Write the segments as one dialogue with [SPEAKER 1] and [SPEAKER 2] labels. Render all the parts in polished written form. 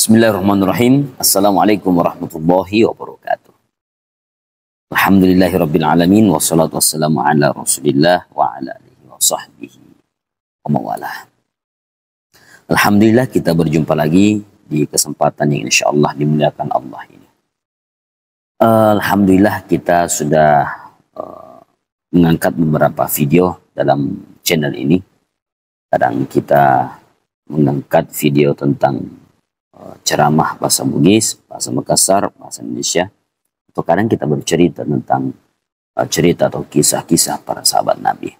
[SPEAKER 1] Bismillahirrahmanirrahim. Assalamualaikum warahmatullahi wabarakatuh. Alhamdulillahirabbil alamin wassalatu wassalamu ala Rasulillah wa ala alihi wa sahbihi wa mawalah. Alhamdulillah kita berjumpa lagi di kesempatan yang insyaallah dimuliakan Allah ini. Alhamdulillah kita sudah mengangkat beberapa video dalam channel ini. Kadang kita mengangkat video tentang ceramah bahasa Bugis, bahasa Makassar, bahasa Indonesia. Atau kadang kita bercerita tentang cerita atau kisah-kisah para sahabat Nabi.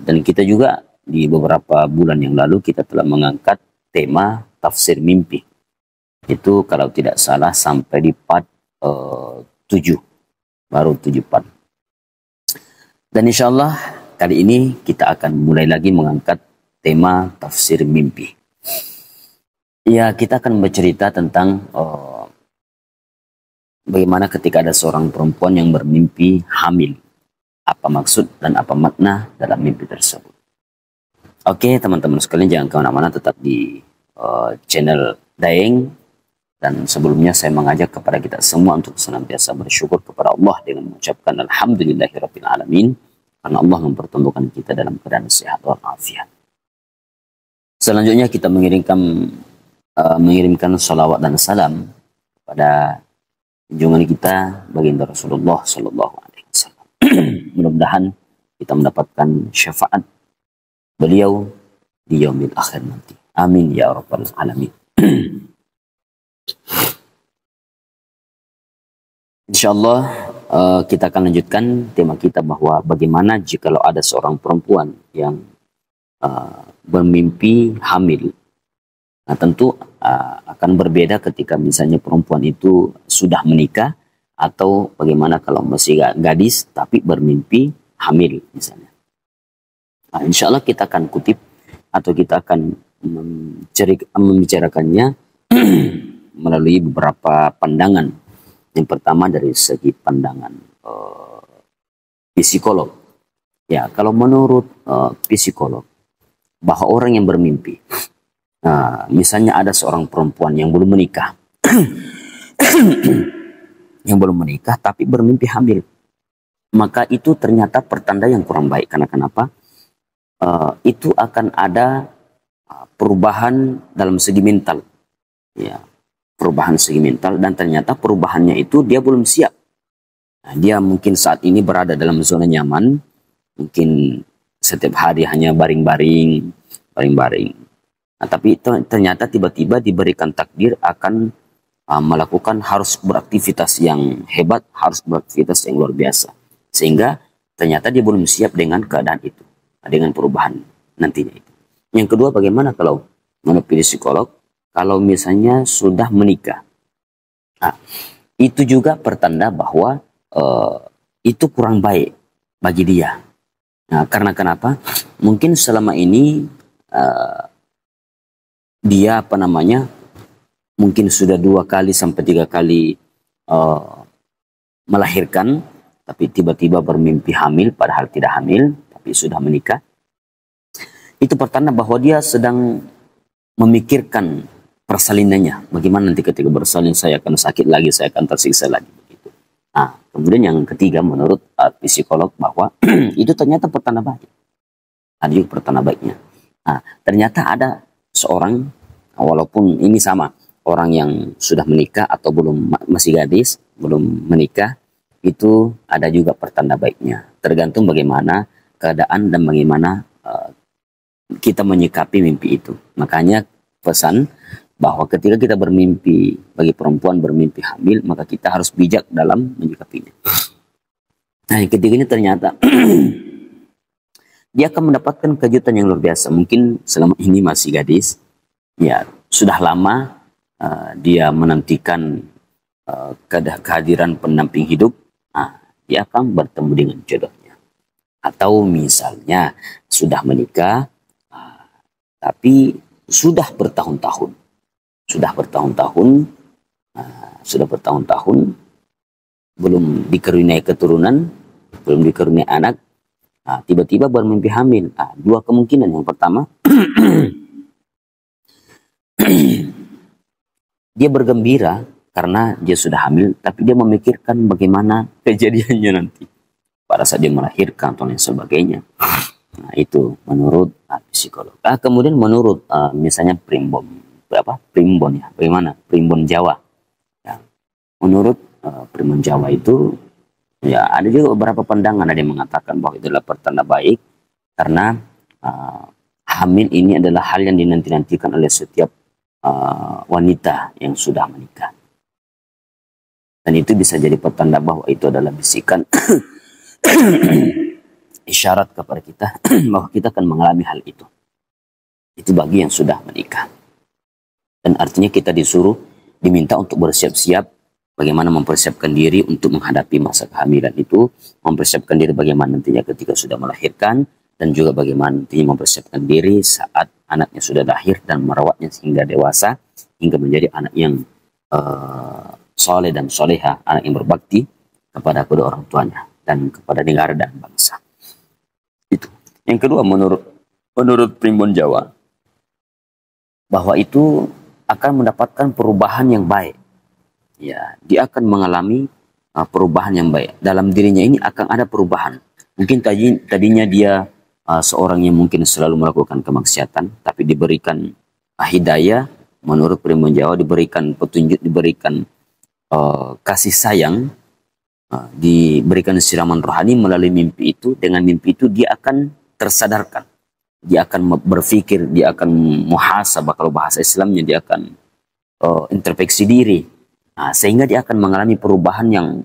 [SPEAKER 1] Dan kita juga di beberapa bulan yang lalu kita telah mengangkat tema tafsir mimpi. Itu kalau tidak salah sampai di part 7. Baru 7 part. Dan insya Allah kali ini kita akan mulai lagi mengangkat tema tafsir mimpi. Ya, kita akan bercerita tentang bagaimana ketika ada seorang perempuan yang bermimpi hamil. Apa maksud dan apa makna dalam mimpi tersebut. Oke, teman-teman sekalian, jangan kemana-mana, tetap di channel Daeng. Dan sebelumnya saya mengajak kepada kita semua untuk senantiasa bersyukur kepada Allah dengan mengucapkan Alhamdulillahirabbil alamin, karena Allah mempertemukan kita dalam keadaan sehat walafiat. Selanjutnya kita mengirimkan salawat dan salam kepada junjungan kita baginda Rasulullah Sallallahu Alaihi Wasallam. Mudah-mudahan kita mendapatkan syafaat beliau di yaumil akhir nanti. Amin ya rabbal alamin. Insyaallah kita akan lanjutkan tema kita bahwa bagaimana jikalau ada seorang perempuan yang bermimpi hamil. Nah, tentu akan berbeda ketika misalnya perempuan itu sudah menikah atau bagaimana kalau masih gadis tapi bermimpi hamil misalnya. Nah, insya Allah kita akan kutip atau kita akan membicarakannya melalui beberapa pandangan. Yang pertama dari segi pandangan psikolog. Ya, kalau menurut psikolog bahwa orang yang bermimpi, misalnya ada seorang perempuan yang belum menikah, tapi bermimpi hamil, maka itu ternyata pertanda yang kurang baik. Karena kenapa? Itu akan ada perubahan dalam segi mental, ya, perubahan segi mental, dan ternyata perubahannya itu dia belum siap. Nah, dia mungkin saat ini berada dalam zona nyaman, mungkin setiap hari hanya baring-baring. Nah, tapi ternyata tiba-tiba diberikan takdir akan melakukan, harus beraktivitas yang hebat, harus beraktivitas yang luar biasa. Sehingga ternyata dia belum siap dengan keadaan itu, dengan perubahan nantinya itu. Yang kedua, bagaimana kalau menurut psikolog, kalau misalnya sudah menikah. Nah, itu juga pertanda bahwa itu kurang baik bagi dia. Nah, karena kenapa? Mungkin selama ini dia mungkin sudah 2 kali sampai 3 kali melahirkan, tapi tiba-tiba bermimpi hamil padahal tidak hamil tapi sudah menikah. Itu pertanda bahwa dia sedang memikirkan persalinannya, bagaimana nanti ketika bersalin saya akan sakit lagi, saya akan tersiksa lagi begitu. Nah, kemudian yang ketiga menurut psikolog bahwa itu ternyata pertanda baik, ada juga pertanda baiknya. Nah, ternyata ada seorang, walaupun ini sama, orang yang sudah menikah atau masih gadis, belum menikah, itu ada juga pertanda baiknya. Tergantung bagaimana keadaan dan bagaimana kita menyikapi mimpi itu. Makanya pesan bahwa ketika kita bermimpi, bagi perempuan bermimpi hamil, maka kita harus bijak dalam menyikapinya. Nah, yang ketiganya ternyata dia akan mendapatkan kejutan yang luar biasa. Mungkin selama ini masih gadis, ya sudah lama dia menantikan kehadiran pendamping hidup. Nah, dia akan bertemu dengan jodohnya. Atau misalnya sudah menikah, tapi sudah bertahun-tahun, belum dikaruniai keturunan, belum dikaruniai anak. Nah, tiba-tiba bermimpi hamil. Nah, 2 kemungkinan. Yang pertama, dia bergembira karena dia sudah hamil, tapi dia memikirkan bagaimana kejadiannya nanti pada saat dia melahirkan atau lain sebagainya. Nah, itu menurut psikolog. Kemudian menurut misalnya primbon ya, bagaimana primbon Jawa. Ya, menurut primbon Jawa itu ya ada juga beberapa pandangan, ada yang mengatakan bahwa itu adalah pertanda baik karena hamil ini adalah hal yang dinanti-nantikan oleh setiap wanita yang sudah menikah. Dan itu bisa jadi pertanda bahwa itu adalah bisikan isyarat kepada kita bahwa kita akan mengalami hal itu. Itu bagi yang sudah menikah. Dan artinya kita diminta untuk bersiap-siap bagaimana mempersiapkan diri untuk menghadapi masa kehamilan itu, mempersiapkan diri bagaimana nantinya ketika sudah melahirkan, dan juga bagaimana nantinya mempersiapkan diri saat anaknya sudah lahir dan merawatnya sehingga dewasa, hingga menjadi anak yang soleh dan soleha, anak yang berbakti kepada kedua orang tuanya dan kepada negara dan bangsa. Itu. Yang kedua, menurut primbon Jawa, bahwa itu akan mendapatkan perubahan yang baik. Ya, dia akan mengalami perubahan yang baik. Dalam dirinya ini akan ada perubahan. Mungkin tadinya dia seorang yang mungkin selalu melakukan kemaksiatan, tapi diberikan hidayah, menurut primbon Jawa diberikan petunjuk, diberikan kasih sayang, diberikan siraman rohani melalui mimpi itu. Dengan mimpi itu dia akan tersadarkan, dia akan berpikir, dia akan muhasabah, kalau bahasa Islamnya dia akan introspeksi diri. Nah, sehingga dia akan mengalami perubahan yang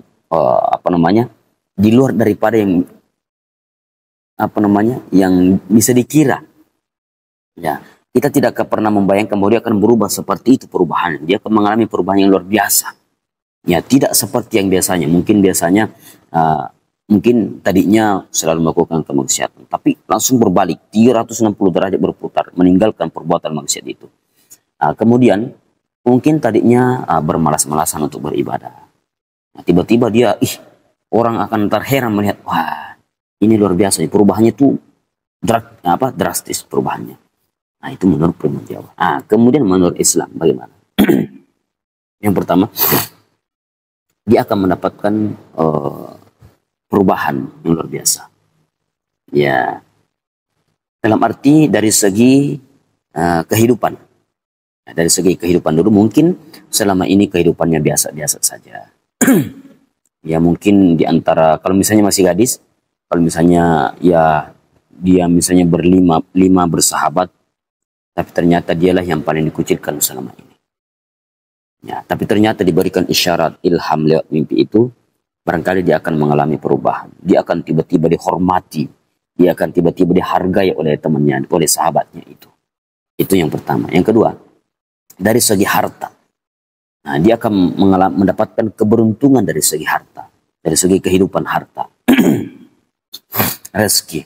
[SPEAKER 1] di luar daripada yang bisa dikira. Ya, kita tidak pernah membayangkan bahwa dia akan berubah seperti itu perubahan. Dia akan mengalami perubahan yang luar biasa. Ya, tidak seperti yang biasanya. Mungkin biasanya mungkin tadinya selalu melakukan kemaksiatan, tapi langsung berbalik 360 derajat berputar, meninggalkan perbuatan maksiat itu. Kemudian mungkin tadinya bermalas-malasan untuk beribadah. Nah, tiba-tiba dia orang akan terheran melihat, wah, ini luar biasa, perubahannya itu drastis perubahannya. Nah, itu menurut primbon Jawa. Kemudian menurut Islam bagaimana? Yang pertama, dia akan mendapatkan perubahan yang luar biasa. Ya, dalam arti dari segi kehidupan. Dari segi kehidupan dulu mungkin selama ini kehidupannya biasa-biasa saja. Ya, mungkin di antara, kalau misalnya masih gadis, kalau misalnya ya dia misalnya lima bersahabat, tapi ternyata dialah yang paling dikucilkan selama ini. Ya, tapi ternyata diberikan isyarat ilham lewat mimpi itu, barangkali dia akan mengalami perubahan. Dia akan tiba-tiba dihormati, dia akan tiba-tiba dihargai oleh temannya, oleh sahabatnya itu. Itu yang pertama. Yang kedua, dari segi harta. Nah, dia akan mendapatkan keberuntungan dari segi harta, dari segi kehidupan harta. Rezeki.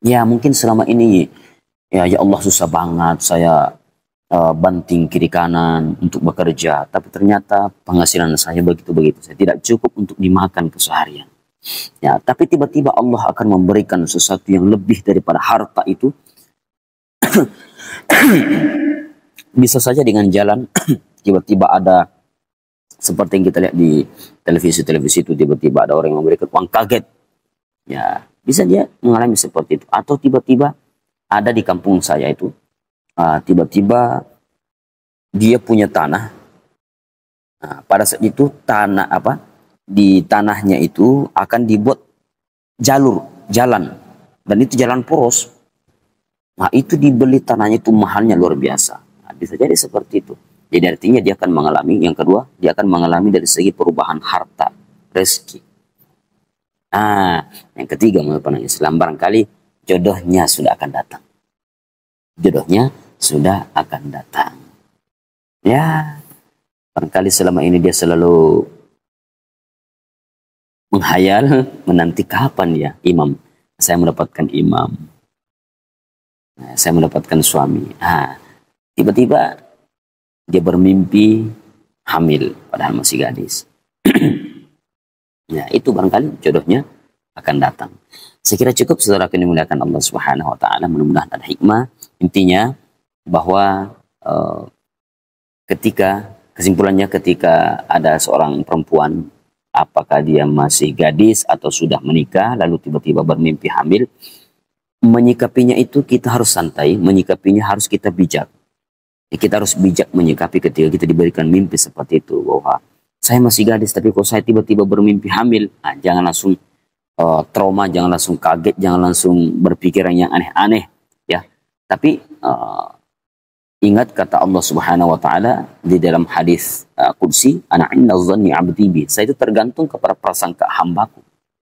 [SPEAKER 1] Ya, mungkin selama ini ya Allah susah banget saya banting kiri kanan untuk bekerja, tapi ternyata penghasilan saya begitu-begitu, saya tidak cukup untuk dimakan keseharian. Ya, tapi tiba-tiba Allah akan memberikan sesuatu yang lebih daripada harta itu. Bisa saja dengan jalan tiba-tiba ada, seperti yang kita lihat di televisi itu, tiba-tiba ada orang yang memberikan uang kaget. Ya, bisa dia mengalami seperti itu. Atau tiba-tiba ada di kampung saya itu, tiba-tiba dia punya tanah. Nah, pada saat itu di tanahnya itu akan dibuat jalan, dan itu jalan poros. Nah, itu dibeli tanahnya itu mahalnya luar biasa. Nah, bisa jadi seperti itu. Jadi artinya dia akan mengalami, yang kedua, dia akan mengalami dari segi perubahan harta, rezeki. Yang ketiga menurut pandangan Islam, barangkali jodohnya sudah akan datang. Jodohnya sudah akan datang. Ya, barangkali selama ini dia selalu menghayal, menanti kapan ya saya mendapatkan imam. Nah, saya mendapatkan suami. Tiba-tiba dia bermimpi hamil padahal masih gadis. Ya, itu barangkali jodohnya akan datang. Saya kira cukup, saudara yang dimuliakan Allah Subhanahu wa taala, mudah-mudahan ada hikmah. Intinya bahwa ketika Kesimpulannya, ketika ada seorang perempuan, apakah dia masih gadis atau sudah menikah, lalu tiba-tiba bermimpi hamil, menyikapinya itu kita harus santai, menyikapinya harus kita bijak. Kita harus bijak menyikapi ketika kita diberikan mimpi seperti itu, bahwa saya masih gadis tapi kok saya tiba-tiba bermimpi hamil. Nah, jangan langsung trauma, jangan langsung kaget, jangan langsung berpikiran yang aneh-aneh, ya. Tapi ingat kata Allah Subhanahu wa taala di dalam hadis qudsi, ana inna dhanni 'abdi bi. Saya itu tergantung kepada prasangka hambaku.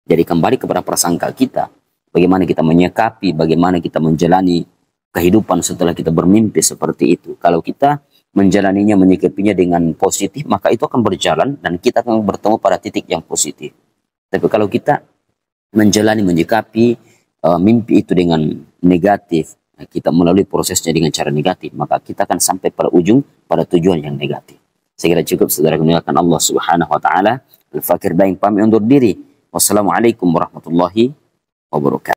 [SPEAKER 1] Jadi kembali kepada prasangka kita. Bagaimana kita menyikapi, bagaimana kita menjalani kehidupan setelah kita bermimpi seperti itu. Kalau kita menjalaninya, menyikapinya dengan positif, maka itu akan berjalan dan kita akan bertemu pada titik yang positif. Tapi kalau kita menjalani, menyikapi mimpi itu dengan negatif, kita melalui prosesnya dengan cara negatif, maka kita akan sampai pada ujung, pada tujuan yang negatif. Saya kira cukup, saudara, memuliakan Allah Subhanahu wa taala. Al-Fakir Daeng pamit undur diri. Wassalamualaikum warahmatullahi wabarakatuh.